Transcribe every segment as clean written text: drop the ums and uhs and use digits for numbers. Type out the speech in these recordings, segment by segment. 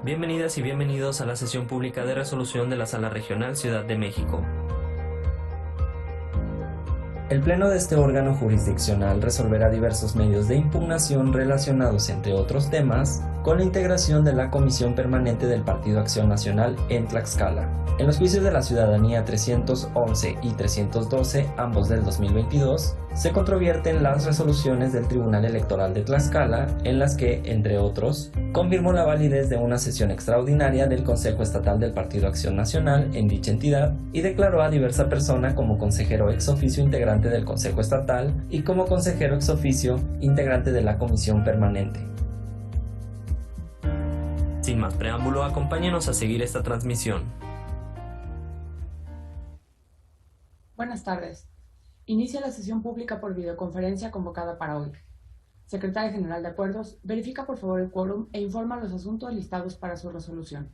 Bienvenidas y bienvenidos a la sesión pública de resolución de la Sala Regional Ciudad de México. El pleno de este órgano jurisdiccional resolverá diversos medios de impugnación relacionados, entre otros temas, con la integración de la Comisión Permanente del Partido Acción Nacional en Tlaxcala. En los juicios de la ciudadanía 311 y 312, ambos del 2022, se controvierten las resoluciones del Tribunal Electoral de Tlaxcala, en las que, entre otros, confirmó la validez de una sesión extraordinaria del Consejo Estatal del Partido Acción Nacional en dicha entidad y declaró a diversa persona como consejero ex oficio integrante del Consejo Estatal y como consejero ex oficio integrante de la Comisión Permanente. Sin más preámbulo, acompáñenos a seguir esta transmisión. Buenas tardes. Inicia la sesión pública por videoconferencia convocada para hoy. Secretaria General de Acuerdos, verifica por favor el quórum e informa los asuntos listados para su resolución.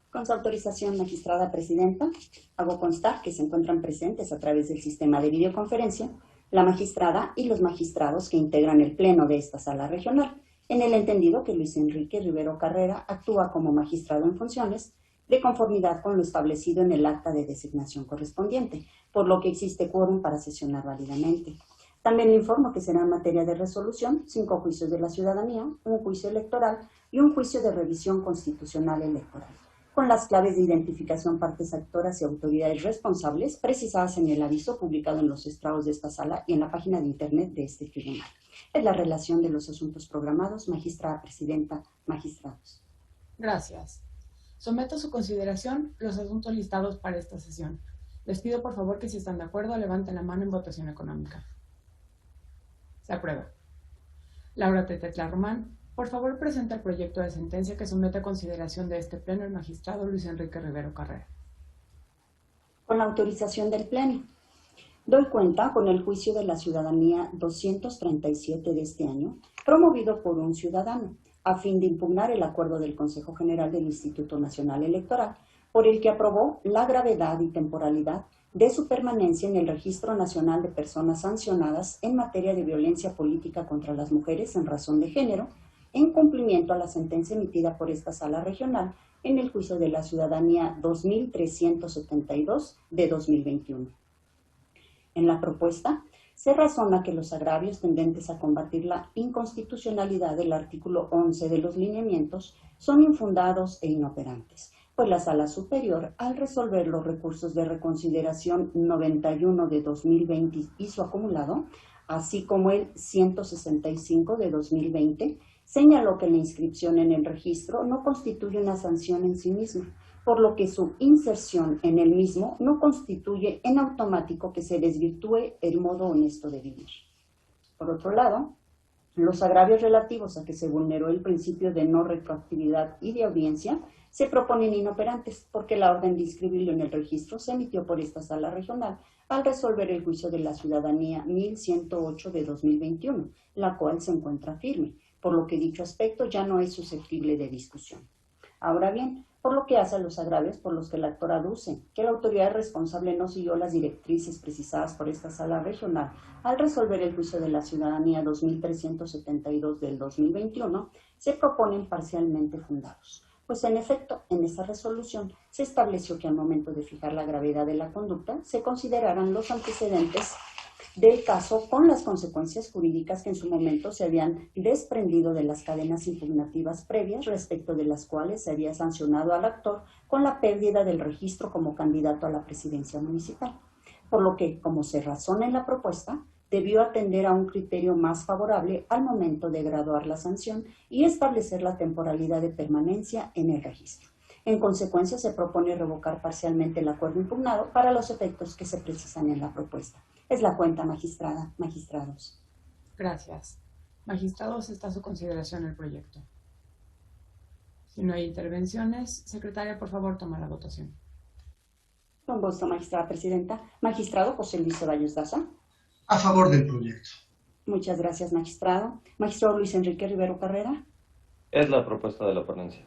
Con su autorización, magistrada presidenta, hago constar que se encuentran presentes a través del sistema de videoconferencia la magistrada y los magistrados que integran el pleno de esta sala regional, en el entendido que Luis Enrique Rivero Carrera actúa como magistrado en funciones de conformidad con lo establecido en el acta de designación correspondiente, por lo que existe quórum para sesionar válidamente. También le informo que será en materia de resolución 5 juicios de la ciudadanía, un juicio electoral y un juicio de revisión constitucional electoral, con las claves de identificación, partes actoras y autoridades responsables precisadas en el aviso publicado en los estrados de esta sala y en la página de internet de este tribunal. Es la relación de los asuntos programados, magistrada presidenta, magistrados. Gracias. Someto a su consideración los asuntos listados para esta sesión. Les pido por favor que, si están de acuerdo, levanten la mano en votación económica. Se aprueba. Laura Tetetla Román, por favor presenta el proyecto de sentencia que somete a consideración de este pleno el magistrado Luis Enrique Rivero Carrera. Con la autorización del pleno, doy cuenta con el juicio de la ciudadanía 237 de este año, promovido por un ciudadano, a fin de impugnar el acuerdo del Consejo General del Instituto Nacional Electoral, por el que aprobó la gravedad y temporalidad de su permanencia en el Registro Nacional de Personas Sancionadas en materia de violencia política contra las mujeres en razón de género, en cumplimiento a la sentencia emitida por esta sala regional en el juicio de la ciudadanía 2372 de 2021. En la propuesta, se razona que los agravios tendentes a combatir la inconstitucionalidad del artículo 11 de los lineamientos son infundados e inoperantes, pues la Sala Superior, al resolver los recursos de reconsideración 91 de 2020 y su acumulado, así como el 165 de 2020, señaló que la inscripción en el registro no constituye una sanción en sí misma, por lo que su inserción en el mismo no constituye en automático que se desvirtúe el modo honesto de vivir. Por otro lado, los agravios relativos a que se vulneró el principio de no retroactividad y de audiencia se proponen inoperantes, porque la orden de inscribirlo en el registro se emitió por esta sala regional al resolver el juicio de la ciudadanía 1108 de 2021, la cual se encuentra firme, por lo que dicho aspecto ya no es susceptible de discusión. Ahora bien, por lo que hace a los agravios por los que el actor aduce que la autoridad responsable no siguió las directrices precisadas por esta sala regional al resolver el juicio de la ciudadanía 2372 del 2021, se proponen parcialmente fundados. Pues en efecto, en esta resolución se estableció que al momento de fijar la gravedad de la conducta se considerarán los antecedentes del caso con las consecuencias jurídicas que en su momento se habían desprendido de las cadenas impugnativas previas, respecto de las cuales se había sancionado al actor con la pérdida del registro como candidato a la presidencia municipal. Por lo que, como se razona en la propuesta, debió atender a un criterio más favorable al momento de graduar la sanción y establecer la temporalidad de permanencia en el registro. En consecuencia, se propone revocar parcialmente el acuerdo impugnado para los efectos que se precisan en la propuesta. Es la cuenta, magistrada, magistrados. Gracias. Magistrados, está a su consideración el proyecto. Si no hay intervenciones, secretaria, por favor, toma la votación. Con gusto, magistrada presidenta. Magistrado José Luis Ceballos Daza. A favor del proyecto. Muchas gracias, magistrado. Magistrado Luis Enrique Rivero Carrera. Es la propuesta de la ponencia.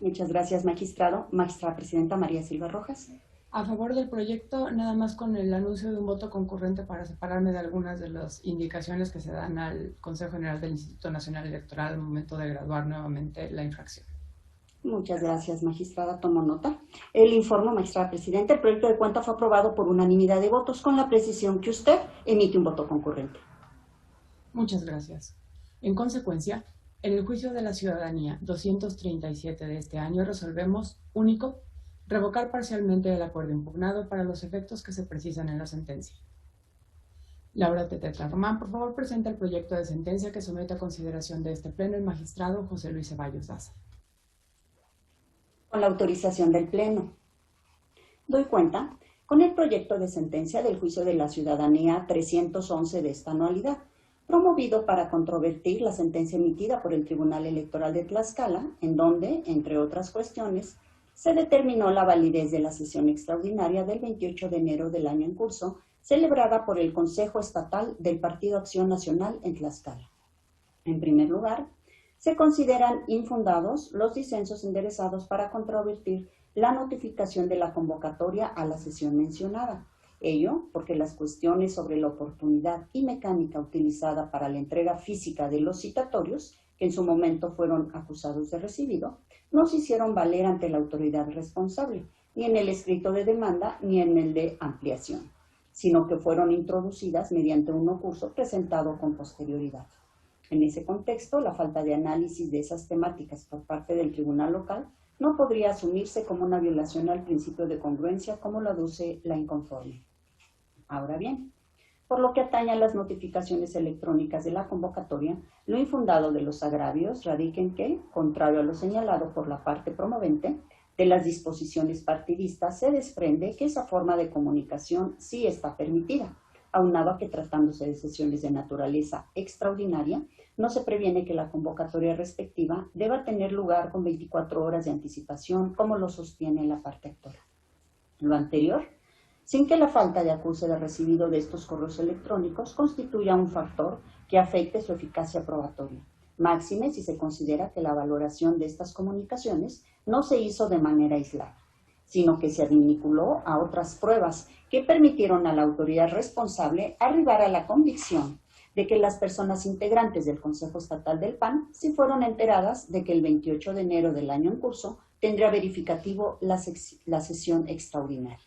Muchas gracias, magistrado. Magistrada presidenta María Silva Rojas. A favor del proyecto, nada más con el anuncio de un voto concurrente para separarme de algunas de las indicaciones que se dan al Consejo General del Instituto Nacional Electoral al momento de graduar nuevamente la infracción. Muchas gracias, magistrada. Tomo nota. El informe, magistrada presidenta, el proyecto de cuenta fue aprobado por unanimidad de votos con la precisión que usted emite un voto concurrente. Muchas gracias. En consecuencia, en el juicio de la ciudadanía 237 de este año resolvemos, único, revocar parcialmente el acuerdo impugnado para los efectos que se precisan en la sentencia. Laura Tetetla Román, por favor, presenta el proyecto de sentencia que somete a consideración de este pleno el magistrado José Luis Ceballos Daza. Con la autorización del Pleno. Doy cuenta con el proyecto de sentencia del juicio de la ciudadanía 311 de esta anualidad, promovido para controvertir la sentencia emitida por el Tribunal Electoral de Tlaxcala, en donde, entre otras cuestiones, se determinó la validez de la sesión extraordinaria del 28 de enero del año en curso, celebrada por el Consejo Estatal del Partido Acción Nacional en Tlaxcala. En primer lugar, se consideran infundados los disensos enderezados para controvertir la notificación de la convocatoria a la sesión mencionada. Ello porque las cuestiones sobre la oportunidad y mecánica utilizada para la entrega física de los citatorios, que en su momento fueron acusados de recibido, no se hicieron valer ante la autoridad responsable, ni en el escrito de demanda ni en el de ampliación, sino que fueron introducidas mediante un ocurso presentado con posterioridad. En ese contexto, la falta de análisis de esas temáticas por parte del tribunal local no podría asumirse como una violación al principio de congruencia, como lo aduce la inconforme. Ahora bien, por lo que atañe a las notificaciones electrónicas de la convocatoria, lo infundado de los agravios radica en que, contrario a lo señalado por la parte promovente, de las disposiciones partidistas se desprende que esa forma de comunicación sí está permitida, aunado a que tratándose de sesiones de naturaleza extraordinaria, no se previene que la convocatoria respectiva deba tener lugar con 24 horas de anticipación, como lo sostiene la parte actora. Lo anterior, sin que la falta de acuse de recibido de estos correos electrónicos constituya un factor que afecte su eficacia probatoria. Máxime si se considera que la valoración de estas comunicaciones no se hizo de manera aislada, sino que se vinculó a otras pruebas que permitieron a la autoridad responsable arribar a la convicción de que las personas integrantes del Consejo Estatal del PAN sí fueron enteradas de que el 28 de enero del año en curso tendría verificativo la sesión extraordinaria.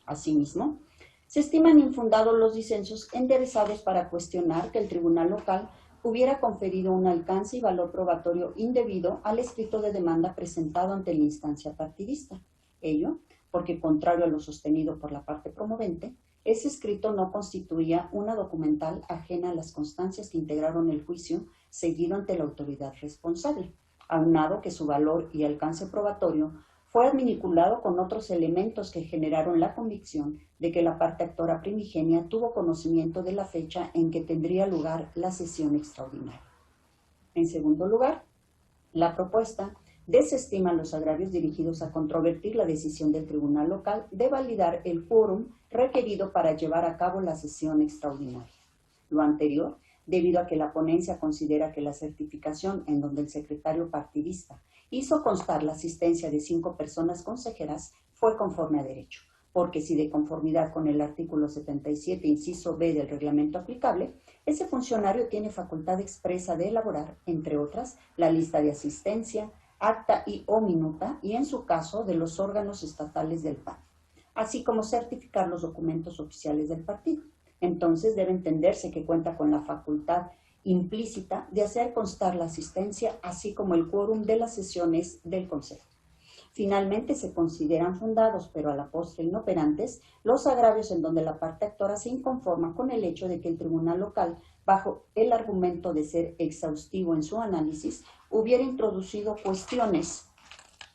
Asimismo, se estiman infundados los disensos enderezados para cuestionar que el tribunal local hubiera conferido un alcance y valor probatorio indebido al escrito de demanda presentado ante la instancia partidista. Ello porque, contrario a lo sostenido por la parte promovente, ese escrito no constituía una documental ajena a las constancias que integraron el juicio seguido ante la autoridad responsable, aunado que su valor y alcance probatorio fue adminiculado con otros elementos que generaron la convicción de que la parte actora primigenia tuvo conocimiento de la fecha en que tendría lugar la sesión extraordinaria. En segundo lugar, la propuesta desestima los agravios dirigidos a controvertir la decisión del tribunal local de validar el quórum requerido para llevar a cabo la sesión extraordinaria. Lo anterior, debido a que la ponencia considera que la certificación en donde el secretario partidista hizo constar la asistencia de 5 personas consejeras fue conforme a derecho, porque si de conformidad con el artículo 77, inciso B del reglamento aplicable, ese funcionario tiene facultad expresa de elaborar, entre otras, la lista de asistencia, acta y o minuta, y en su caso de los órganos estatales del PAN, así como certificar los documentos oficiales del partido. Entonces debe entenderse que cuenta con la facultad implícita de hacer constar la asistencia, así como el quórum de las sesiones del Consejo. Finalmente, se consideran fundados, pero a la postre inoperantes, los agravios en donde la parte actora se inconforma con el hecho de que el tribunal local, bajo el argumento de ser exhaustivo en su análisis, hubiera introducido cuestiones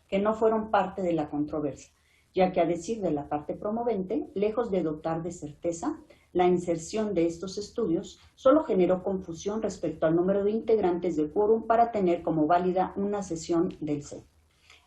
que no fueron parte de la controversia, ya que a decir de la parte promovente, lejos de dotar de certeza, la inserción de estos estudios solo generó confusión respecto al número de integrantes del quórum para tener como válida una sesión del CEN.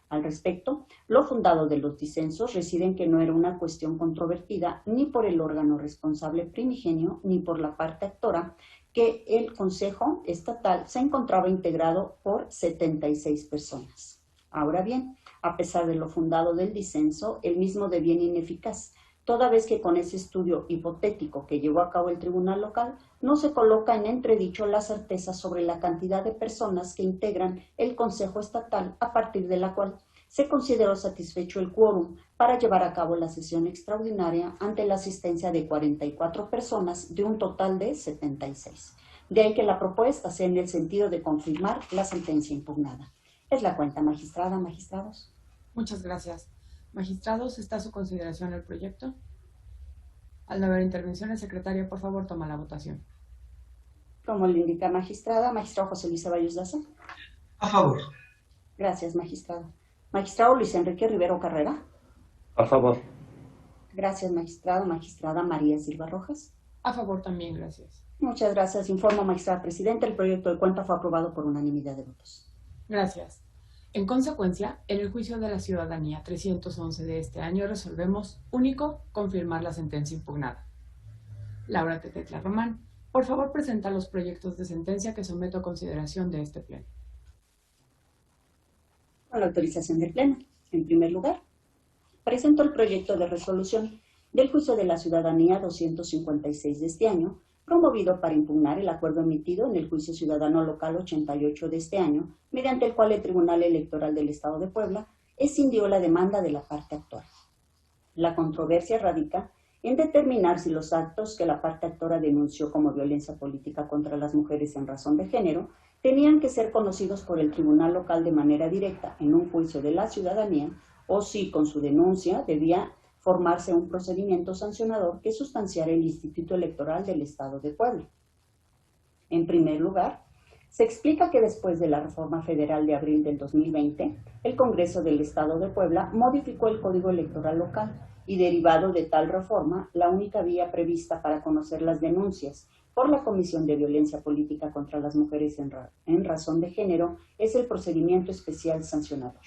Al respecto, lo fundado de los disensos reside en que no era una cuestión controvertida ni por el órgano responsable primigenio ni por la parte actora, que el Consejo Estatal se encontraba integrado por 76 personas. Ahora bien, a pesar de lo fundado del disenso, el mismo deviene ineficaz, toda vez que con ese estudio hipotético que llevó a cabo el tribunal local no se coloca en entredicho la certeza sobre la cantidad de personas que integran el Consejo Estatal, a partir de la cual se consideró satisfecho el quórum para llevar a cabo la sesión extraordinaria ante la asistencia de 44 personas de un total de 76. De ahí que la propuesta sea en el sentido de confirmar la sentencia impugnada. Es la cuenta, magistrada, magistrados. Muchas gracias. Magistrados, ¿está a su consideración el proyecto? Al no haber intervenciones, secretaria, por favor, toma la votación. Como le indica magistrada, magistrado José Luis Ceballos Daza. A favor. Gracias, magistrado. Magistrado Luis Enrique Rivero Carrera. A favor. Gracias, magistrado. Magistrada María Silva Rojas. A favor también, gracias. Muchas gracias. Informo, magistrada presidenta, el proyecto de cuenta fue aprobado por unanimidad de votos. Gracias. En consecuencia, en el juicio de la ciudadanía 311 de este año resolvemos, único, confirmar la sentencia impugnada. Laura Tetetla Román, por favor presenta los proyectos de sentencia que someto a consideración de este pleno. Con la autorización del Pleno, en primer lugar, presento el proyecto de resolución del juicio de la ciudadanía 256 de este año, promovido para impugnar el acuerdo emitido en el juicio ciudadano local 88 de este año, mediante el cual el Tribunal Electoral del Estado de Puebla escindió la demanda de la parte actora. La controversia radica en determinar si los actos que la parte actora denunció como violencia política contra las mujeres en razón de género tenían que ser conocidos por el Tribunal Local de manera directa en un juicio de la ciudadanía, o si con su denuncia debía formarse un procedimiento sancionador que sustanciara el Instituto Electoral del Estado de Puebla. En primer lugar, se explica que después de la reforma federal de abril del 2020, el Congreso del Estado de Puebla modificó el Código Electoral local y, derivado de tal reforma, la única vía prevista para conocer las denuncias por la Comisión de Violencia Política contra las Mujeres en razón de género es el procedimiento especial sancionador.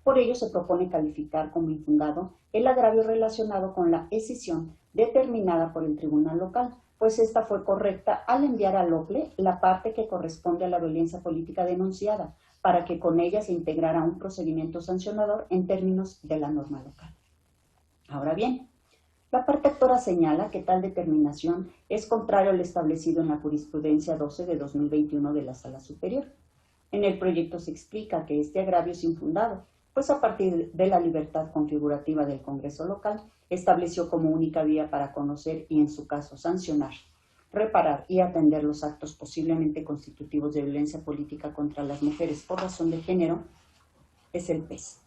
Por ello, se propone calificar como infundado el agravio relacionado con la escisión determinada por el Tribunal Local, pues esta fue correcta al enviar al OPLE la parte que corresponde a la violencia política denunciada, para que con ella se integrara un procedimiento sancionador en términos de la norma local. Ahora bien, la parte actora señala que tal determinación es contrario al establecido en la jurisprudencia 12 de 2021 de la Sala Superior. En el proyecto se explica que este agravio es infundado, pues a partir de la libertad configurativa del Congreso local, estableció como única vía para conocer y, en su caso, sancionar, reparar y atender los actos posiblemente constitutivos de violencia política contra las mujeres por razón de género, es el PES.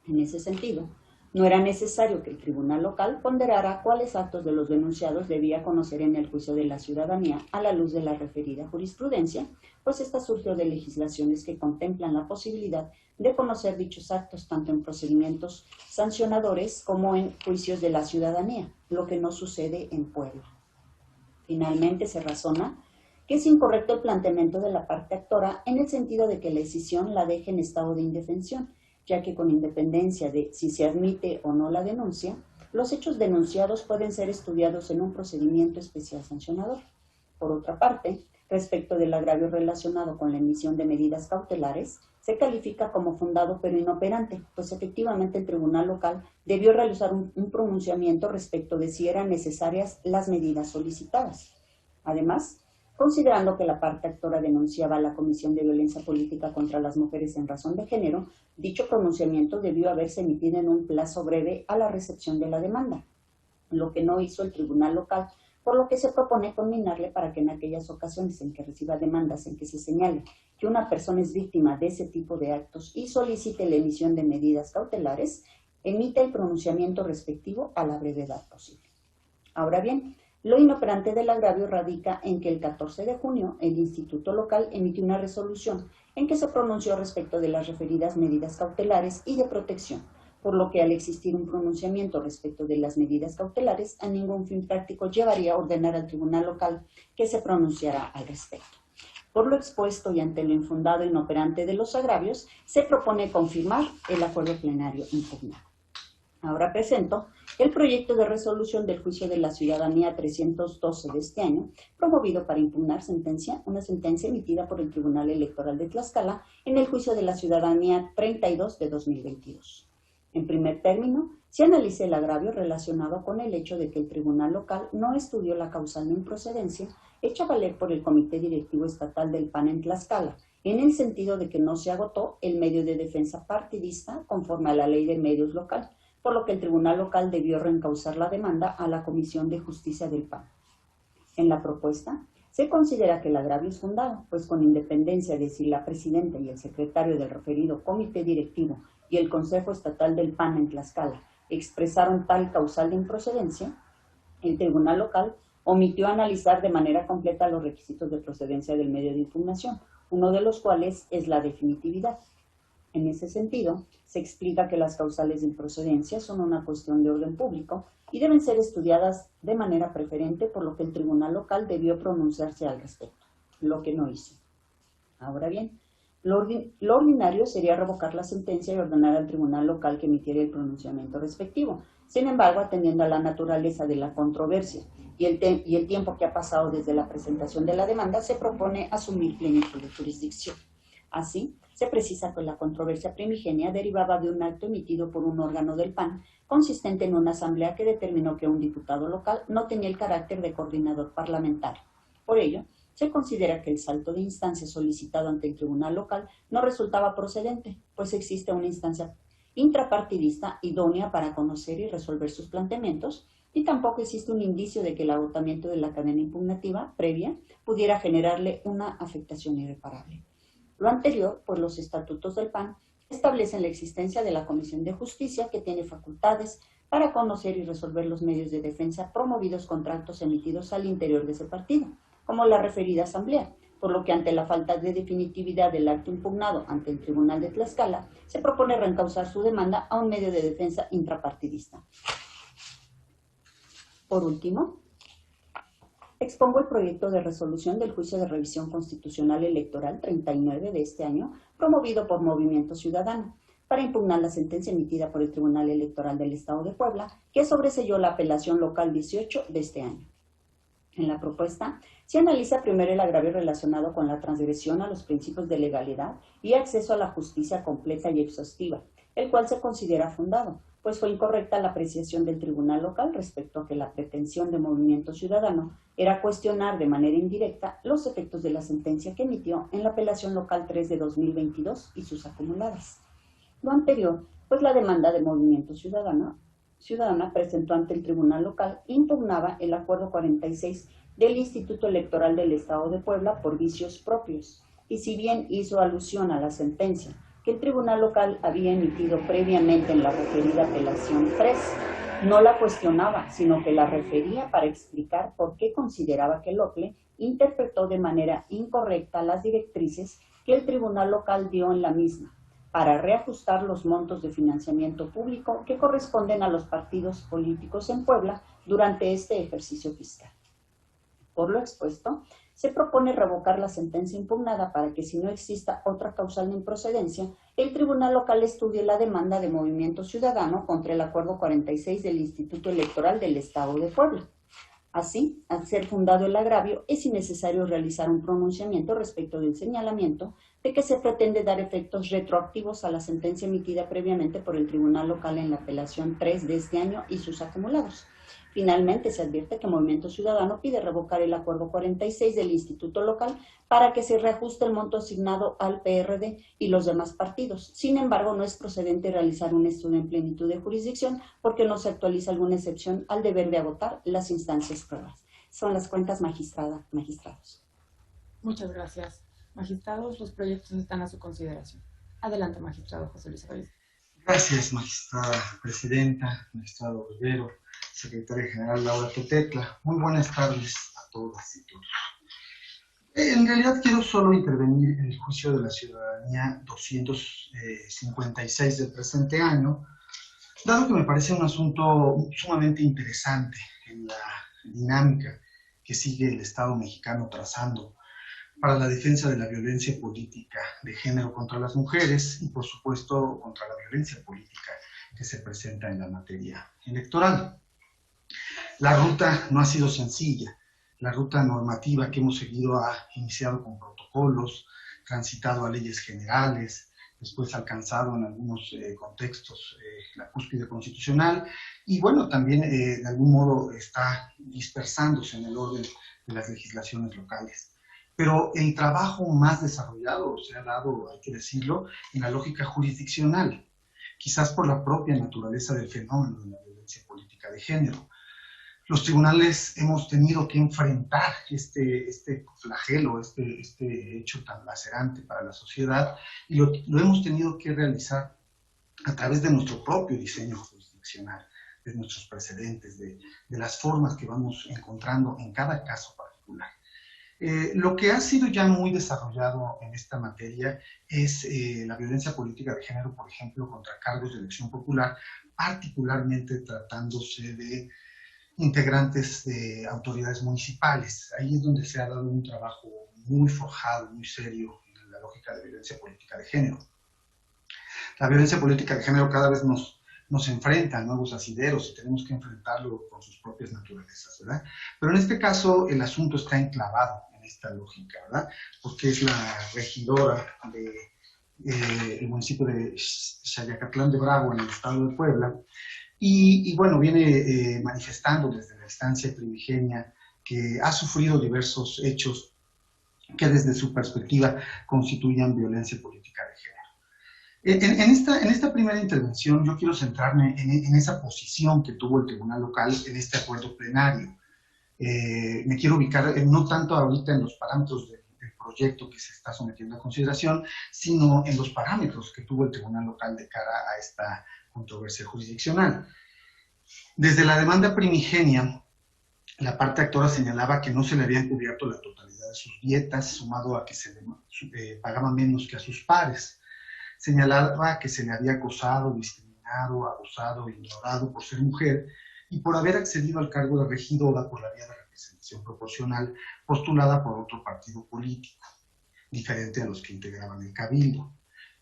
En ese sentido, no era necesario que el Tribunal Local ponderara cuáles actos de los denunciados debía conocer en el juicio de la ciudadanía a la luz de la referida jurisprudencia, pues esta surgió de legislaciones que contemplan la posibilidad de conocer dichos actos tanto en procedimientos sancionadores como en juicios de la ciudadanía, lo que no sucede en Puebla. Finalmente, se razona que es incorrecto el planteamiento de la parte actora en el sentido de que la escisión la deje en estado de indefensión, ya que con independencia de si se admite o no la denuncia, los hechos denunciados pueden ser estudiados en un procedimiento especial sancionador. Por otra parte, respecto del agravio relacionado con la emisión de medidas cautelares, se califica como fundado pero inoperante, pues efectivamente el Tribunal Local debió realizar un pronunciamiento respecto de si eran necesarias las medidas solicitadas. Además, considerando que la parte actora denunciaba a la Comisión de Violencia Política contra las Mujeres en razón de género, dicho pronunciamiento debió haberse emitido en un plazo breve a la recepción de la demanda, lo que no hizo el Tribunal Local, por lo que se propone conminarle para que en aquellas ocasiones en que reciba demandas en que se señale que una persona es víctima de ese tipo de actos y solicite la emisión de medidas cautelares, emita el pronunciamiento respectivo a la brevedad posible. Ahora bien, lo inoperante del agravio radica en que el 14 de junio el Instituto Local emitió una resolución en que se pronunció respecto de las referidas medidas cautelares y de protección, por lo que al existir un pronunciamiento respecto de las medidas cautelares, a ningún fin práctico llevaría a ordenar al Tribunal Local que se pronunciara al respecto. Por lo expuesto y ante lo infundado e inoperante de los agravios, se propone confirmar el acuerdo plenario impugnado. Ahora presento el proyecto de resolución del juicio de la ciudadanía 312 de este año, promovido para impugnar una sentencia emitida por el Tribunal Electoral de Tlaxcala en el juicio de la ciudadanía 32 de 2022. En primer término, se analiza el agravio relacionado con el hecho de que el Tribunal Local no estudió la causal de improcedencia hecha valer por el Comité Directivo Estatal del PAN en Tlaxcala, en el sentido de que no se agotó el medio de defensa partidista conforme a la Ley de Medios local, por lo que el Tribunal Local debió reencauzar la demanda a la Comisión de Justicia del PAN. En la propuesta, se considera que el agravio es fundado, pues con independencia de si la presidenta y el secretario del referido Comité Directivo y el Consejo Estatal del PAN en Tlaxcala expresaron tal causal de improcedencia, el Tribunal Local omitió analizar de manera completa los requisitos de procedencia del medio de impugnación, uno de los cuales es la definitividad. En ese sentido, se explica que las causales de improcedencia son una cuestión de orden público y deben ser estudiadas de manera preferente, por lo que el Tribunal Local debió pronunciarse al respecto, lo que no hizo. Ahora bien, lo ordinario sería revocar la sentencia y ordenar al Tribunal Local que emitiera el pronunciamiento respectivo. Sin embargo, atendiendo a la naturaleza de la controversia y el tiempo que ha pasado desde la presentación de la demanda, se propone asumir plenitud de jurisdicción. Así, se precisa que la controversia primigenia derivaba de un acto emitido por un órgano del PAN, consistente en una asamblea que determinó que un diputado local no tenía el carácter de coordinador parlamentario. Por ello, se considera que el salto de instancia solicitado ante el Tribunal Local no resultaba procedente, pues existe una instancia intrapartidista idónea para conocer y resolver sus planteamientos, y tampoco existe un indicio de que el agotamiento de la cadena impugnativa previa pudiera generarle una afectación irreparable. Lo anterior, pues los estatutos del PAN establecen la existencia de la Comisión de Justicia, que tiene facultades para conocer y resolver los medios de defensa promovidos contra actos emitidos al interior de ese partido, como la referida asamblea, por lo que ante la falta de definitividad del acto impugnado ante el Tribunal de Tlaxcala, se propone reencauzar su demanda a un medio de defensa intrapartidista. Por último, expongo el proyecto de resolución del Juicio de Revisión Constitucional Electoral 39 de este año, promovido por Movimiento Ciudadano, para impugnar la sentencia emitida por el Tribunal Electoral del Estado de Puebla, que sobreseyó la apelación local 18 de este año. En la propuesta, se analiza primero el agravio relacionado con la transgresión a los principios de legalidad y acceso a la justicia completa y exhaustiva, el cual se considera fundado, pues fue incorrecta la apreciación del Tribunal Local respecto a que la pretensión de Movimiento Ciudadano era cuestionar de manera indirecta los efectos de la sentencia que emitió en la apelación local 3 de 2022 y sus acumuladas. Lo anterior, pues la demanda de Movimiento Ciudadana presentó ante el Tribunal Local impugnaba el Acuerdo 46 del Instituto Electoral del Estado de Puebla por vicios propios, y si bien hizo alusión a la sentencia que el Tribunal Local había emitido previamente en la referida apelación 3, no la cuestionaba, sino que la refería para explicar por qué consideraba que el OCLE interpretó de manera incorrecta las directrices que el Tribunal Local dio en la misma, para reajustar los montos de financiamiento público que corresponden a los partidos políticos en Puebla durante este ejercicio fiscal. Por lo expuesto, se propone revocar la sentencia impugnada para que, si no exista otra causal de improcedencia, el Tribunal Local estudie la demanda de Movimiento Ciudadano contra el Acuerdo 46 del Instituto Electoral del Estado de Puebla. Así, al ser fundado el agravio, es innecesario realizar un pronunciamiento respecto del señalamiento de que se pretende dar efectos retroactivos a la sentencia emitida previamente por el Tribunal Local en la apelación 3 de este año y sus acumulados. Finalmente, se advierte que Movimiento Ciudadano pide revocar el Acuerdo 46 del Instituto Local para que se reajuste el monto asignado al PRD y los demás partidos. Sin embargo, no es procedente realizar un estudio en plenitud de jurisdicción porque no se actualiza alguna excepción al deber de agotar las instancias pruebas. Son las cuentas, magistrados. Muchas gracias. Magistrados, los proyectos están a su consideración. Adelante, magistrado José Luis Rodríguez. Gracias, magistrada presidenta, magistrado Rivero, secretaria general Laura Tetetla. Muy buenas tardes a todas y todos. En realidad quiero solo intervenir en el juicio de la ciudadanía 256 del presente año, dado que me parece un asunto sumamente interesante en la dinámica que sigue el Estado mexicano trazando para la defensa de la violencia política de género contra las mujeres y, por supuesto, contra la violencia política que se presenta en la materia electoral. La ruta no ha sido sencilla. La ruta normativa que hemos seguido ha iniciado con protocolos, transitado a leyes generales, después alcanzado en algunos contextos la cúspide constitucional, y bueno, también de algún modo está dispersándose en el orden de las legislaciones locales. Pero el trabajo más desarrollado se ha dado, hay que decirlo, en la lógica jurisdiccional, quizás por la propia naturaleza del fenómeno de la violencia política de género. Los tribunales hemos tenido que enfrentar este flagelo, este hecho tan lacerante para la sociedad, y lo hemos tenido que realizar a través de nuestro propio diseño jurisdiccional, de nuestros precedentes, de las formas que vamos encontrando en cada caso particular. Lo que ha sido ya muy desarrollado en esta materia es la violencia política de género, por ejemplo, contra cargos de elección popular, particularmente tratándose de integrantes de autoridades municipales. Ahí es donde se ha dado un trabajo muy forjado, muy serio en la lógica de violencia política de género. La violencia política de género cada vez nos enfrenta a nuevos asideros y tenemos que enfrentarlo con sus propias naturalezas, ¿verdad? Pero en este caso el asunto está enclavado en esta lógica, ¿verdad? Porque es la regidora del municipio de Xayacatlán de Bravo, en el estado de Puebla, y bueno, viene manifestando desde la instancia primigenia que ha sufrido diversos hechos que desde su perspectiva constituían violencia política de género. En esta primera intervención yo quiero centrarme en esa posición que tuvo el Tribunal Local en este acuerdo plenario. Me quiero ubicar no tanto ahorita en los parámetros del proyecto que se está sometiendo a consideración, sino en los parámetros que tuvo el Tribunal Local de cara a esta controversia jurisdiccional. Desde la demanda primigenia, la parte actora señalaba que no se le habían cubierto la totalidad de sus dietas, sumado a que se le pagaba menos que a sus pares. Señalaba que se le había acosado, discriminado, abusado, ignorado por ser mujer y por haber accedido al cargo de regidora por la vía de representación proporcional postulada por otro partido político, diferente a los que integraban el cabildo,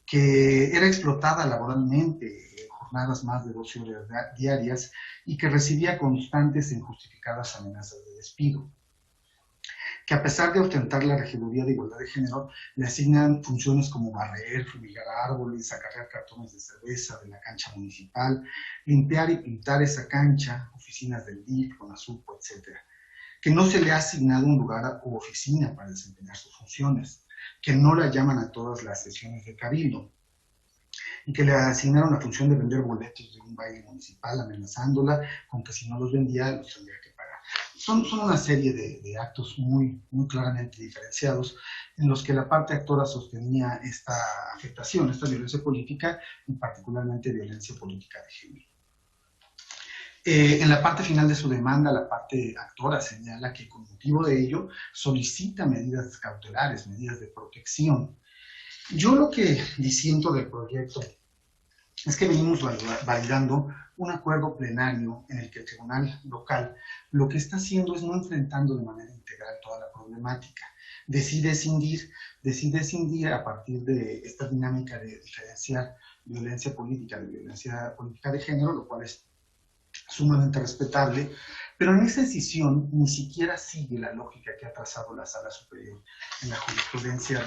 que era explotada laboralmente en jornadas más de 12 horas diarias y que recibía constantes e injustificadas amenazas de despido, que a pesar de ostentar la Regiduría de Igualdad de Género, le asignan funciones como barrer, fumigar árboles, acarrear cartones de cerveza de la cancha municipal, limpiar y pintar esa cancha, oficinas del DIF, CONASUPO, etc., que no se le ha asignado un lugar u oficina para desempeñar sus funciones, que no la llaman a todas las sesiones de cabildo, y que le asignaron la función de vender boletos de un baile municipal, amenazándola con que si no los vendía, los tendría que pagar. Son una serie de actos muy claramente diferenciados en los que la parte actora sostenía esta afectación, esta violencia política, y particularmente violencia política de género. En la parte final de su demanda, la parte actora señala que con motivo de ello solicita medidas cautelares, medidas de protección. Yo lo que disiento del proyecto es que venimos validando un acuerdo plenario en el que el Tribunal Local lo que está haciendo es no enfrentando de manera integral toda la problemática. Decide escindir a partir de esta dinámica de diferenciar violencia política de violencia política de género, lo cual es sumamente respetable, pero en esa decisión ni siquiera sigue la lógica que ha trazado la Sala Superior en la jurisprudencia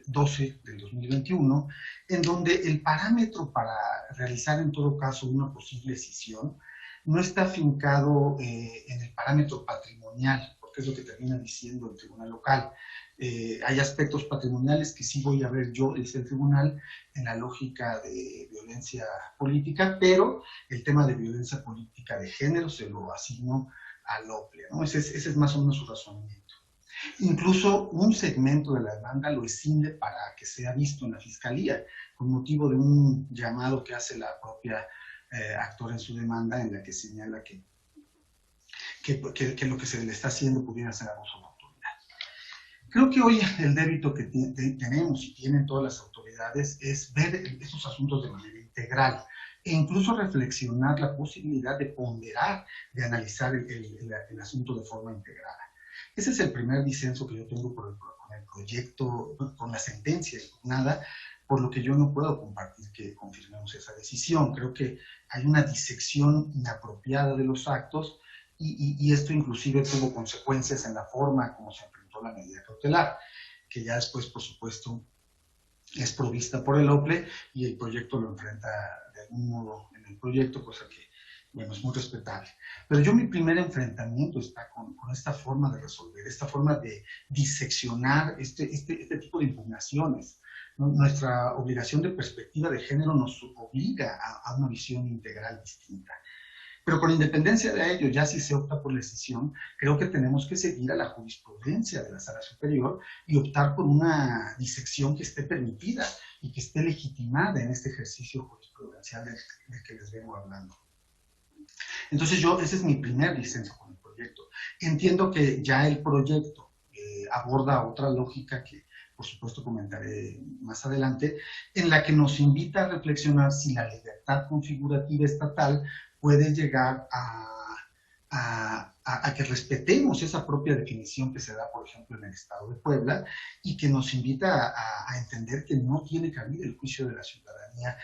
12 del 2021, en donde el parámetro para realizar en todo caso una posible escisión no está afincado en el parámetro patrimonial, porque es lo que termina diciendo el Tribunal Local. Hay aspectos patrimoniales que sí voy a ver yo, dice el Tribunal, en la lógica de violencia política, pero el tema de violencia política de género se lo asigno al OPLE, ¿no? Ese es más o menos su razonamiento. Incluso un segmento de la demanda lo escinde para que sea visto en la Fiscalía, con motivo de un llamado que hace la propia actora en su demanda, en la que señala que lo que se le está haciendo pudiera ser abuso de autoridad. Creo que hoy el débito que tenemos y tienen todas las autoridades es ver estos asuntos de manera integral e incluso reflexionar la posibilidad de ponderar, de analizar el asunto de forma integrada. Ese es el primer disenso que yo tengo con el proyecto, con la sentencia impugnada, por lo que yo no puedo compartir que confirmemos esa decisión. Creo que hay una disección inapropiada de los actos y esto inclusive tuvo consecuencias en la forma como se enfrentó la medida cautelar, que ya después, por supuesto, es provista por el OPLE y el proyecto lo enfrenta de algún modo en el proyecto, cosa que, bueno, es muy respetable. Pero yo mi primer enfrentamiento está con esta forma de resolver, esta forma de diseccionar este tipo de impugnaciones. Nuestra obligación de perspectiva de género nos obliga a una visión integral distinta. Pero con independencia de ello, ya si se opta por la decisión, creo que tenemos que seguir a la jurisprudencia de la Sala Superior y optar por una disección que esté permitida y que esté legitimada en este ejercicio jurisprudencial del que les vengo hablando. Entonces ese es mi primer disenso con el proyecto. Entiendo que ya el proyecto aborda otra lógica que por supuesto comentaré más adelante, en la que nos invita a reflexionar si la libertad configurativa estatal puede llegar a que respetemos esa propia definición que se da, por ejemplo, en el Estado de Puebla, y que nos invita a entender que no tiene cabida el juicio de la ciudadanía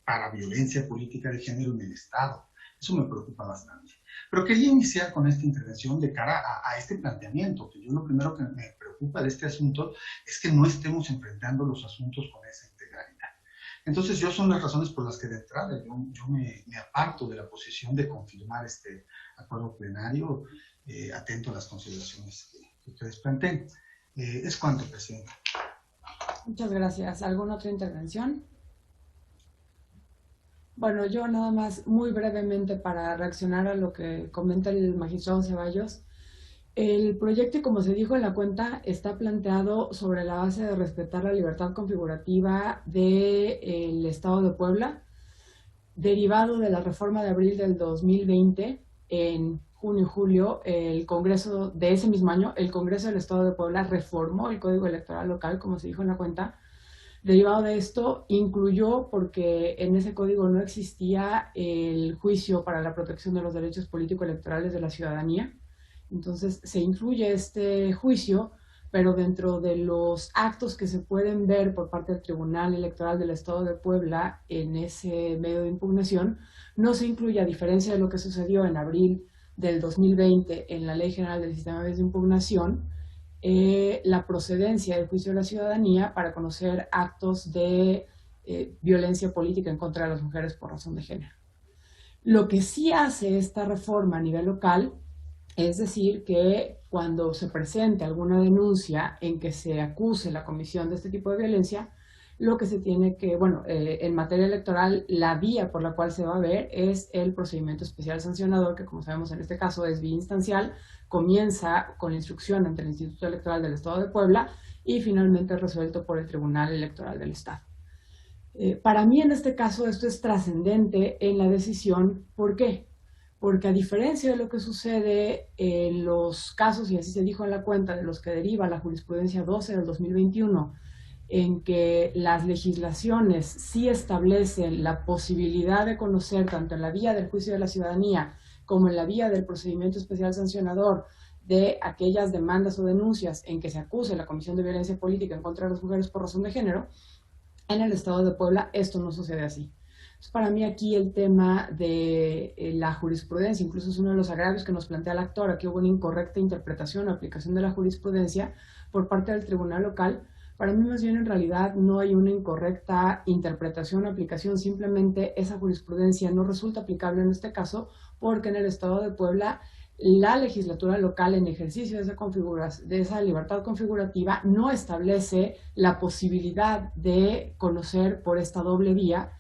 para violencia política de género en el Estado. Eso me preocupa bastante. Pero quería iniciar con esta intervención de cara a este planteamiento, que yo lo primero que me preocupa de este asunto es que no estemos enfrentando los asuntos con esa integralidad. Entonces, son las razones por las que de entrada yo me aparto de la posición de confirmar este acuerdo plenario, atento a las consideraciones que ustedes planteen. Es cuanto, Presidenta. Muchas gracias. ¿Alguna otra intervención? Bueno, yo nada más muy brevemente para reaccionar a lo que comenta el magistrado Ceballos. El proyecto, como se dijo en la cuenta, está planteado sobre la base de respetar la libertad configurativa del Estado de Puebla, derivado de la reforma de abril del 2020. En junio y julio, el Congreso de ese mismo año, el Congreso del Estado de Puebla reformó el Código Electoral local, como se dijo en la cuenta. Derivado de esto, incluyó, porque en ese código no existía el juicio para la protección de los derechos político-electorales de la ciudadanía. Entonces, se incluye este juicio, pero dentro de los actos que se pueden ver por parte del Tribunal Electoral del Estado de Puebla en ese medio de impugnación, no se incluye, a diferencia de lo que sucedió en abril del 2020 en la Ley General del Sistema de Impugnación, la procedencia del juicio de la ciudadanía para conocer actos de violencia política en contra de las mujeres por razón de género. Lo que sí hace esta reforma a nivel local es decir que cuando se presente alguna denuncia en que se acuse la comisión de este tipo de violencia, lo que se tiene que, en materia electoral, la vía por la cual se va a ver es el procedimiento especial sancionador, que como sabemos en este caso es vía instancial, comienza con la instrucción ante el Instituto Electoral del Estado de Puebla y finalmente resuelto por el Tribunal Electoral del Estado. Para mí en este caso esto es trascendente en la decisión. ¿Por qué? Porque a diferencia de lo que sucede en los casos, y así se dijo en la cuenta, de los que deriva la jurisprudencia 12 del 2021, en que las legislaciones sí establecen la posibilidad de conocer, tanto en la vía del juicio de la ciudadanía como en la vía del procedimiento especial sancionador, de aquellas demandas o denuncias en que se acuse la comisión de violencia política en contra de las mujeres por razón de género, en el Estado de Puebla esto no sucede así. Entonces, para mí aquí el tema de la jurisprudencia, incluso es uno de los agravios que nos plantea la actora, que hubo una incorrecta interpretación o aplicación de la jurisprudencia por parte del tribunal local. Para mí más bien en realidad no hay una incorrecta interpretación o aplicación, simplemente esa jurisprudencia no resulta aplicable en este caso porque en el Estado de Puebla la legislatura local en ejercicio de esa libertad configurativa no establece la posibilidad de conocer por esta doble vía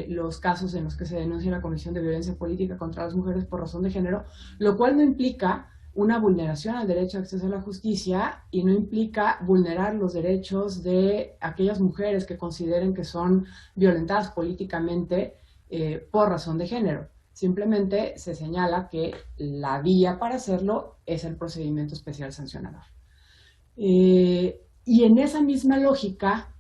los casos en los que se denuncia la comisión de violencia política contra las mujeres por razón de género, lo cual no implica una vulneración al derecho de acceso a la justicia y no implica vulnerar los derechos de aquellas mujeres que consideren que son violentadas políticamente por razón de género. Simplemente se señala que la vía para hacerlo es el procedimiento especial sancionador. Y en esa misma lógica,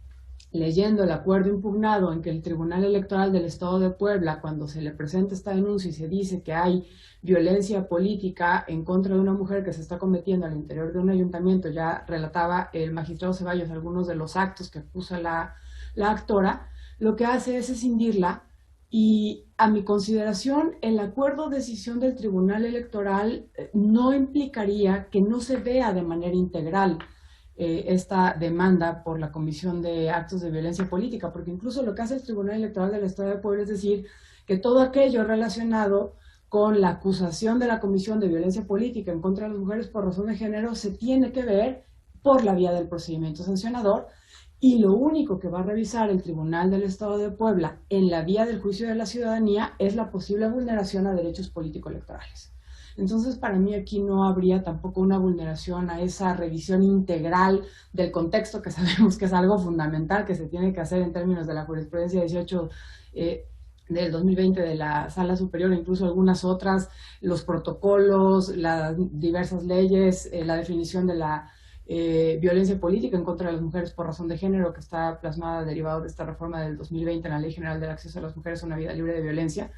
leyendo el acuerdo impugnado en que el Tribunal Electoral del Estado de Puebla, cuando se le presenta esta denuncia y se dice que hay violencia política en contra de una mujer que se está cometiendo al interior de un ayuntamiento, ya relataba el magistrado Ceballos algunos de los actos que acusa la actora, lo que hace es escindirla y, a mi consideración, el acuerdo de decisión del Tribunal Electoral no implicaría que no se vea de manera integral esta demanda por la comisión de actos de violencia política, porque incluso lo que hace el Tribunal Electoral del Estado de Puebla es decir que todo aquello relacionado con la acusación de la comisión de violencia política en contra de las mujeres por razón de género se tiene que ver por la vía del procedimiento sancionador, y lo único que va a revisar el Tribunal del Estado de Puebla en la vía del juicio de la ciudadanía es la posible vulneración a derechos político-electorales. Entonces, para mí aquí no habría tampoco una vulneración a esa revisión integral del contexto, que sabemos que es algo fundamental que se tiene que hacer en términos de la jurisprudencia 18 del 2020 de la Sala Superior, incluso algunas otras, los protocolos, las diversas leyes, la definición de la violencia política en contra de las mujeres por razón de género, que está plasmada derivado de esta reforma del 2020 en la Ley General del Acceso de las Mujeres a una Vida Libre de Violencia.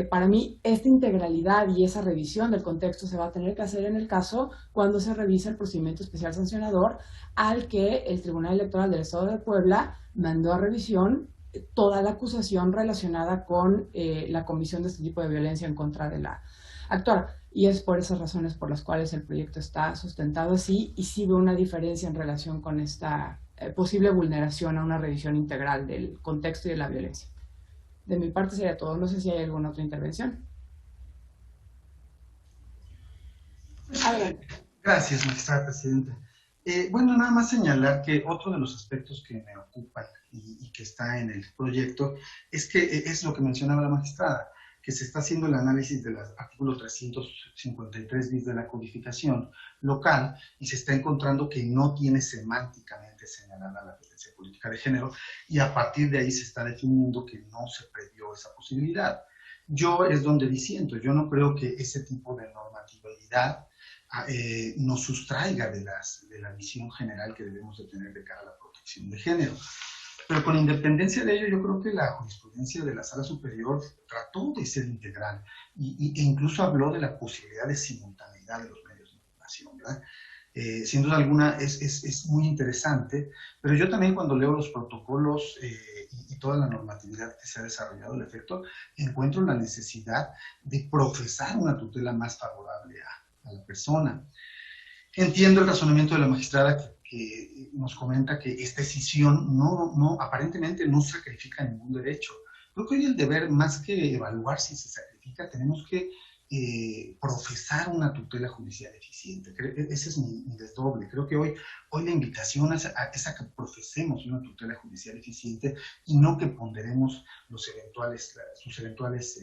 Para mí, esta integralidad y esa revisión del contexto se va a tener que hacer en el caso cuando se revisa el procedimiento especial sancionador al que el Tribunal Electoral del Estado de Puebla mandó a revisión toda la acusación relacionada con la comisión de este tipo de violencia en contra de la actora. Y es por esas razones por las cuales el proyecto está sustentado así, y sí veo una diferencia en relación con esta posible vulneración a una revisión integral del contexto y de la violencia. De mi parte sería todo. No sé si hay alguna otra intervención. Adelante. Gracias, magistrada presidenta. Bueno, nada más señalar que otro de los aspectos que me ocupan y que está en el proyecto es que es lo que mencionaba la magistrada, que se está haciendo el análisis del artículo 353 bis de la codificación local y se está encontrando que no tiene semánticamente señalada la violencia política de género, y a partir de ahí se está definiendo que no se previó esa posibilidad. Yo es donde disiento, yo no creo que ese tipo de normatividad nos sustraiga de la visión general que debemos de tener de cara a la protección de género. Pero con independencia de ello, yo creo que la jurisprudencia de la Sala Superior trató de ser integral e incluso habló de la posibilidad de simultaneidad de los medios de información, ¿verdad? Sin duda alguna es muy interesante, pero yo también cuando leo los protocolos y toda la normatividad que se ha desarrollado al efecto, encuentro la necesidad de profesar una tutela más favorable a la persona. Entiendo el razonamiento de la magistrada que nos comenta que esta decisión aparentemente no sacrifica ningún derecho. Creo que hoy el deber, más que evaluar si se sacrifica, tenemos que profesar una tutela judicial eficiente. Ese es mi desdoble. Creo que hoy la invitación es a que profesemos una tutela judicial eficiente y no que ponderemos sus eventuales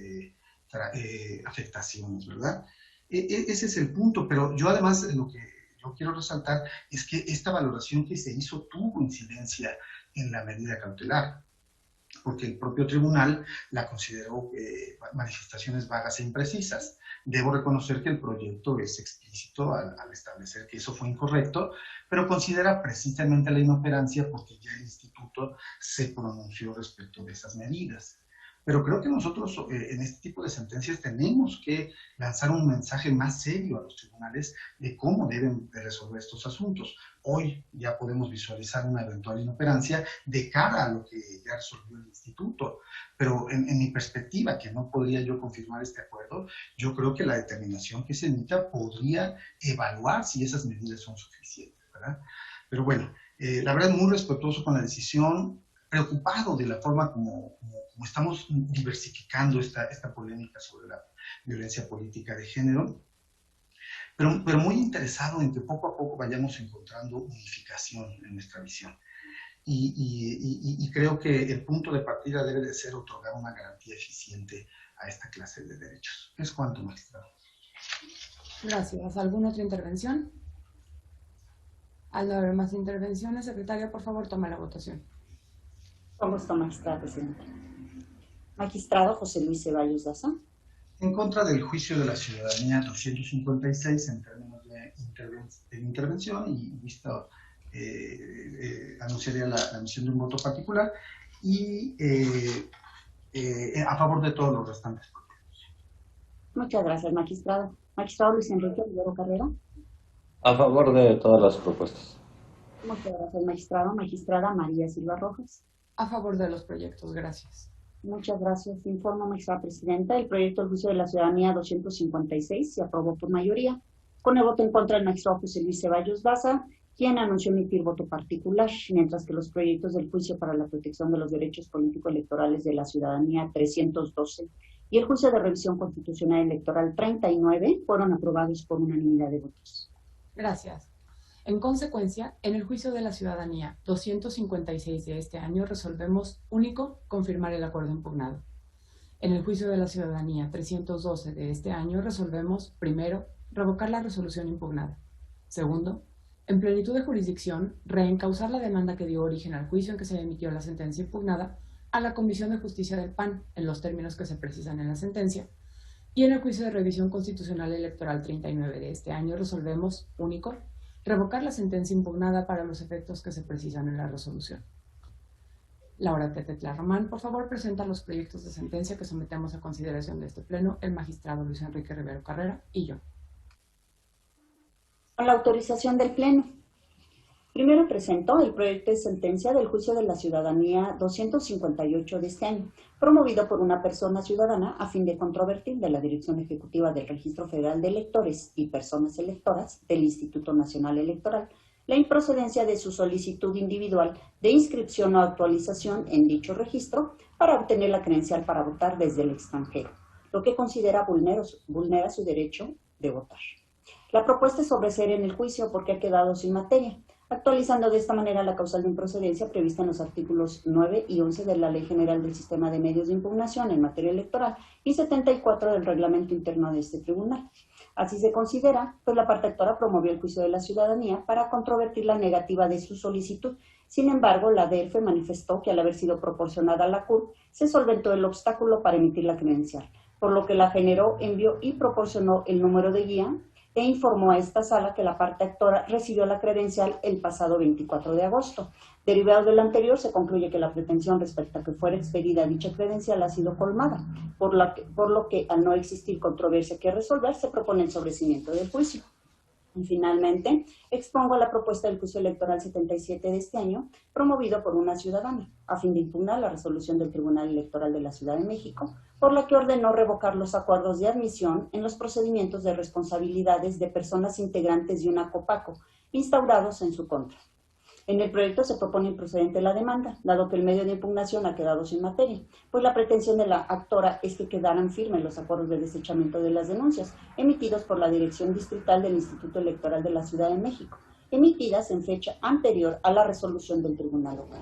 afectaciones, ¿verdad? Ese es el punto, pero yo además lo que yo quiero resaltar es que esta valoración que se hizo tuvo incidencia en la medida cautelar, porque el propio tribunal la consideró manifestaciones vagas e imprecisas. Debo reconocer que el proyecto es explícito al establecer que eso fue incorrecto, pero considera precisamente la inoperancia porque ya el instituto se pronunció respecto de esas medidas. Pero creo que nosotros en este tipo de sentencias tenemos que lanzar un mensaje más serio a los tribunales de cómo deben de resolver estos asuntos. Hoy ya podemos visualizar una eventual inoperancia de cara a lo que ya resolvió el instituto. Pero en mi perspectiva, que no podría yo confirmar este acuerdo, yo creo que la determinación que se emita podría evaluar si esas medidas son suficientes, ¿verdad? Pero bueno, la verdad muy respetuoso con la decisión, preocupado de la forma como estamos diversificando esta polémica sobre la violencia política de género, pero muy interesado en que poco a poco vayamos encontrando unificación en nuestra visión. Y creo que el punto de partida debe de ser otorgar una garantía eficiente a esta clase de derechos. Es cuanto, magistrado. Gracias. ¿Alguna otra intervención? Al no haber más intervenciones, secretaria, por favor, tome la votación. Con gusto, magistrada presidenta. Magistrado José Luis Ceballos Daza. En contra del juicio de la ciudadanía 256 en términos de intervención, y visto, anunciaría la emisión de un voto particular, y a favor de todos los restantes proyectos. Muchas gracias, magistrado. Magistrado Luis Enrique Rivero Carrera. A favor de todas las propuestas. Muchas gracias, magistrado. Magistrada María Silva Rojas. A favor de los proyectos, gracias. Muchas gracias. Informo, magistrada presidenta, el proyecto del juicio de la ciudadanía 256 se aprobó por mayoría. Con el voto en contra del magistrado José Luis Ceballos Daza quien anunció emitir voto particular, mientras que los proyectos del juicio para la protección de los derechos político-electorales de la ciudadanía 312 y el juicio de revisión constitucional electoral 39 fueron aprobados por unanimidad de votos. Gracias. En consecuencia, en el juicio de la ciudadanía 256 de este año resolvemos, único, confirmar el acuerdo impugnado. En el juicio de la ciudadanía 312 de este año resolvemos, primero, revocar la resolución impugnada. Segundo, en plenitud de jurisdicción, reencausar la demanda que dio origen al juicio en que se emitió la sentencia impugnada a la Comisión de Justicia del PAN, en los términos que se precisan en la sentencia. Y en el juicio de revisión constitucional electoral 39 de este año resolvemos, único, revocar la sentencia impugnada para los efectos que se precisan en la resolución. Laura Tetetla Román, por favor, presenta los proyectos de sentencia que sometemos a consideración de este Pleno, el magistrado Luis Enrique Rivero Carrera y yo. Con la autorización del Pleno. Primero presentó el proyecto de sentencia del juicio de la ciudadanía 258 de este año, promovido por una persona ciudadana a fin de controvertir de la Dirección Ejecutiva del Registro Federal de Electores y Personas Electoras del Instituto Nacional Electoral la improcedencia de su solicitud individual de inscripción o actualización en dicho registro para obtener la credencial para votar desde el extranjero, lo que considera vulnera su derecho de votar. La propuesta es sobreseer en el juicio porque ha quedado sin materia, actualizando de esta manera la causal de improcedencia prevista en los artículos 9 y 11 de la Ley General del Sistema de Medios de Impugnación en materia electoral y 74 del Reglamento Interno de este tribunal. Así se considera, pues la parte actora promovió el juicio de la ciudadanía para controvertir la negativa de su solicitud. Sin embargo, la DELFE manifestó que al haber sido proporcionada a la CURP, se solventó el obstáculo para emitir la credencial, por lo que la generó, envió y proporcionó el número de guía e informó a esta sala que la parte actora recibió la credencial el pasado 24 de agosto. Derivado de lo anterior, se concluye que la pretensión respecto a que fuera expedida dicha credencial ha sido colmada, por lo que al no existir controversia que resolver, se propone el sobreseimiento del juicio. Y finalmente, expongo la propuesta del juicio electoral 77 de este año, promovido por una ciudadana, a fin de impugnar la resolución del Tribunal Electoral de la Ciudad de México, por la que ordenó revocar los acuerdos de admisión en los procedimientos de responsabilidades de personas integrantes de una COPACO, instaurados en su contra. En el proyecto se propone improcedente la demanda, dado que el medio de impugnación ha quedado sin materia, pues la pretensión de la actora es que quedaran firmes los acuerdos de desechamiento de las denuncias emitidos por la Dirección Distrital del Instituto Electoral de la Ciudad de México, emitidas en fecha anterior a la resolución del Tribunal Local.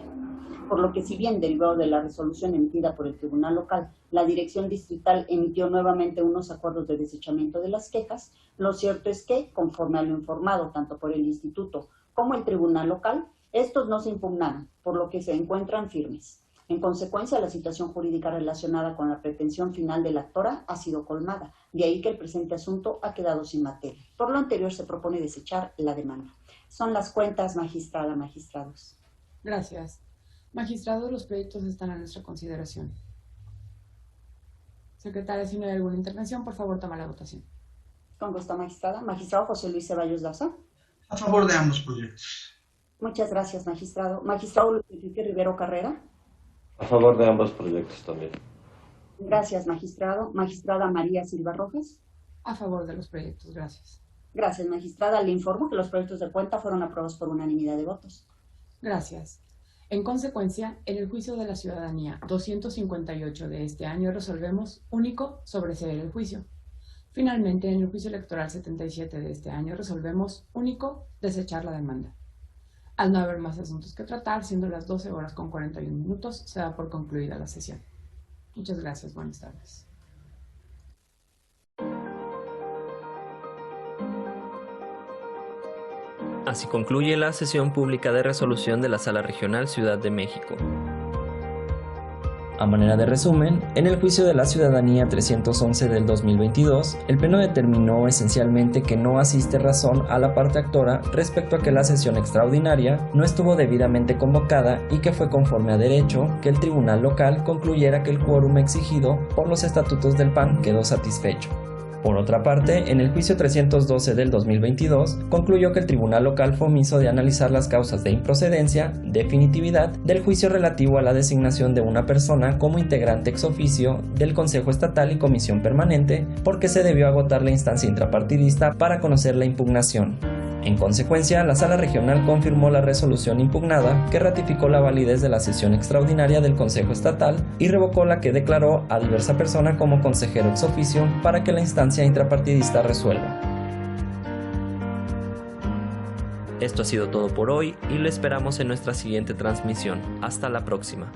Por lo que, si bien derivado de la resolución emitida por el Tribunal Local, la Dirección Distrital emitió nuevamente unos acuerdos de desechamiento de las quejas, lo cierto es que, conforme a lo informado tanto por el Instituto como el Tribunal Local, estos no se impugnaron, por lo que se encuentran firmes. En consecuencia, la situación jurídica relacionada con la pretensión final de la actora ha sido colmada, de ahí que el presente asunto ha quedado sin materia. Por lo anterior, se propone desechar la demanda. Son las cuentas, magistrada, magistrados. Gracias. Magistrados, los proyectos están a nuestra consideración. Secretaria, si no hay alguna intervención, por favor, toma la votación. Con gusto, magistrada. Magistrado José Luis Ceballos Daza. A favor de ambos proyectos. Muchas gracias, magistrado. Magistrado Luis Enrique Rivero Carrera. A favor de ambos proyectos también. Gracias, magistrado. Magistrada María Silva Rojas. A favor de los proyectos, gracias. Gracias, magistrada. Le informo que los proyectos de cuenta fueron aprobados por unanimidad de votos. Gracias. En consecuencia, en el juicio de la ciudadanía 258 de este año resolvemos, único, sobreseer el juicio. Finalmente, en el juicio electoral 77 de este año resolvemos, único, desechar la demanda. Al no haber más asuntos que tratar, siendo las 12 horas con 41 minutos, se da por concluida la sesión. Muchas gracias. Buenas tardes. Así concluye la sesión pública de resolución de la Sala Regional Ciudad de México. A manera de resumen, en el juicio de la ciudadanía 311 del 2022, el Pleno determinó esencialmente que no asiste razón a la parte actora respecto a que la sesión extraordinaria no estuvo debidamente convocada y que fue conforme a derecho que el Tribunal Local concluyera que el quórum exigido por los estatutos del PAN quedó satisfecho. Por otra parte, en el juicio 312 del 2022, concluyó que el Tribunal Local fue omiso de analizar las causas de improcedencia, definitividad, del juicio relativo a la designación de una persona como integrante ex oficio del Consejo Estatal y Comisión Permanente, porque se debió agotar la instancia intrapartidista para conocer la impugnación. En consecuencia, la Sala Regional confirmó la resolución impugnada, que ratificó la validez de la sesión extraordinaria del Consejo Estatal y revocó la que declaró a diversa persona como consejero ex oficio para que la instancia intrapartidista resuelva. Esto ha sido todo por hoy y lo esperamos en nuestra siguiente transmisión. Hasta la próxima.